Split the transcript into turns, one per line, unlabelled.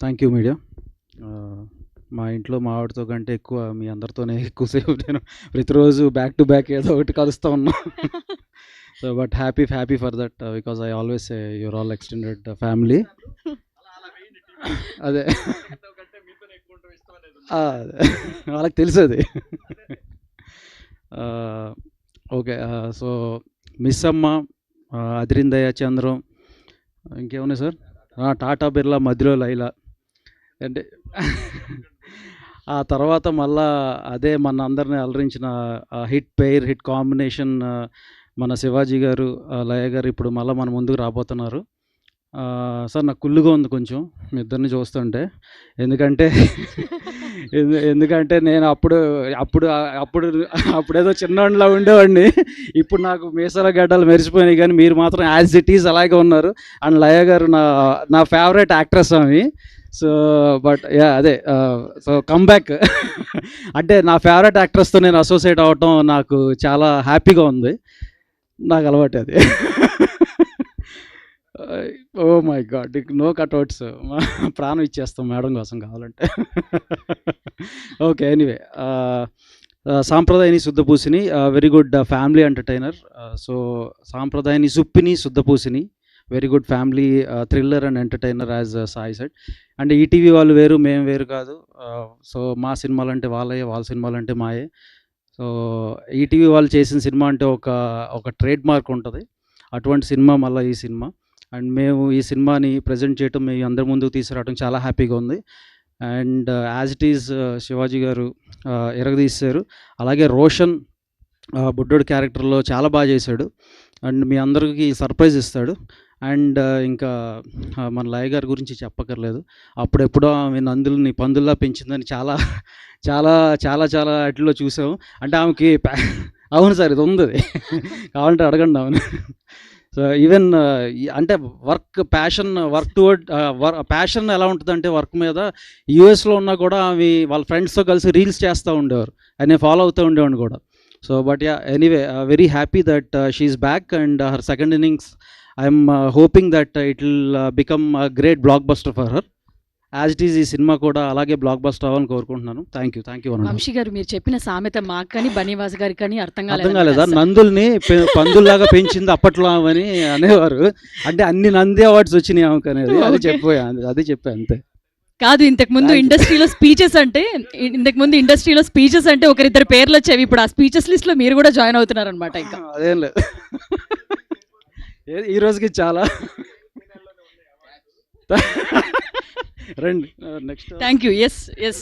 Thank you media. మా ఇంట్లో మా ఆవిడతో కంటే ఎక్కువ మీ అందరితోనే ఎక్కువసేపు నేను ప్రతిరోజు బ్యాక్ టు బ్యాక్ ఏదో ఒకటి కలుస్తూ ఉన్నా. So but happy for that because I always say your all extended family. అదే వాళ్ళకి తెలుసు అది. ఓకే. సో మిస్ అమ్మ, అదిరిందయ్య చంద్రం, ఇంకేమున్నాయి సార్, టాటా బిర్లా, మధ్యలో లైలా అంటే ఆ తర్వాత మళ్ళా అదే మన అందరిని అలరించిన హిట్ కాంబినేషన్ మన శివాజీ గారు, లయ గారు ఇప్పుడు మళ్ళీ మన ముందుకు రాబోతున్నారు. సార్ నాకు కుళ్ళుగా ఉంది కొంచెం మీ ఇద్దరిని చూస్తుంటే. ఎందుకంటే ఎందుకంటే నేను అప్పుడు అప్పుడు అప్పుడు అప్పుడేదో చిన్నవాడిలా ఉండేవాడిని. ఇప్పుడు నాకు మీసాల గడ్డలు మెరిసిపోయినాయి, కానీ మీరు మాత్రం యాజ్ ఇట్ ఈజ్ అలాగే ఉన్నారు. అండ్ లయ గారు నా ఫేవరెట్ యాక్ట్రెస్ ఆమె. సో బట్ అదే సో కమ్బ్యాక్ అంటే నా ఫేవరెట్ యాక్ట్రెస్తో నేను అసోసియేట్ అవ్వటం నాకు చాలా హ్యాపీగా ఉంది. నాకు అలవాటు అది. Oh my God, no cutouts, ప్రాణం ఇచ్చేస్తాం మేడం కోసం కావాలంటే. Okay, anyway, Sampradayani Shuddhapoosini very good family entertainer. So Sampradayani Suppini Shuddhapoosini very good family thriller and entertainer as Sai said. And ETV వాళ్ళు వేరు, మేము వేరు కాదు. సో మా సినిమాలు అంటే వాళ్ళే, వాళ్ళ సినిమాలు అంటే మాయే. సో ఈటీవీ వాళ్ళు చేసిన సినిమా అంటే ఒక ట్రేడ్ మార్క్ ఉంటుంది. అటువంటి సినిమా మళ్ళీ ఈ సినిమా. అండ్ మేము ఈ సినిమాని ప్రజెంట్ చేయటం, మీ అందరి ముందుకు తీసుకురావడం చాలా హ్యాపీగా ఉంది. And as it is Shivaji గారు ఎరగదీశారు. అలాగే రోషన్ బుడ్డోడు క్యారెక్టర్లో చాలా బాగా చేశాడు. అండ్ మీ అందరికీ సర్ప్రైజ్ ఇస్తాడు. అండ్ ఇంకా మన లయ గారి గురించి చెప్పక్కర్లేదు. అప్పుడెప్పుడో ఆమె నందుల్ని పందుల్లా పెంచిందని చాలా చాలా చాలా చాలా వాటిల్లో చూసాము. అంటే ఆమెకి అవును సార్, ఇది ఉంది, కావాలంటే అడగండి ఆమెను. సో ఈవెన్ అంటే వర్క్ టువర్డ్ ప్యాషన్ ఎలా ఉంటుందంటే వర్క్ మీద, యూఎస్లో ఉన్నా కూడా ఆమె వాళ్ళ ఫ్రెండ్స్తో కలిసి రీల్స్ చేస్తూ ఉండేవారు, నేను ఫాలో అవుతూ ఉండేవాడిని కూడా. So but anyway, very happy that she's back and her second innings I'm hoping that it will become a great blockbuster for her. As it is ఈ సినిమా కూడా అలాగే బ్లాక్ బస్టర్ అవ్వాలని కోరుకుంటున్నాను. Thank you.
Vamsi గారు, మీరు చెప్పిన సామెత మాకు కానీ బనీవాస్ గారికి కానీ అర్థం
కాలేదా? నందుల్ని పందుల్లాగా పెంచింది అప్పట్లో అని అనేవారు. అంటే అన్ని నంది అవార్డ్స్ వచ్చినాయి ఆమెకు అనేది, అది చెప్పా అంతే.
కాదు, ఇంతకుముందు ఇండస్ట్రీలో స్పీచెస్ అంటే ఒకరిద్దరు పేర్లు వచ్చేవి. ఇప్పుడు ఆ స్పీచెస్ లిస్ట్ లో మీరు కూడా జాయిన్ అవుతున్నారు అనమాట. ఇంకా
అదేం లేదు, ఈ రోజుకి చాలా రండి నెక్స్ట్.
Thank you. ఎస్.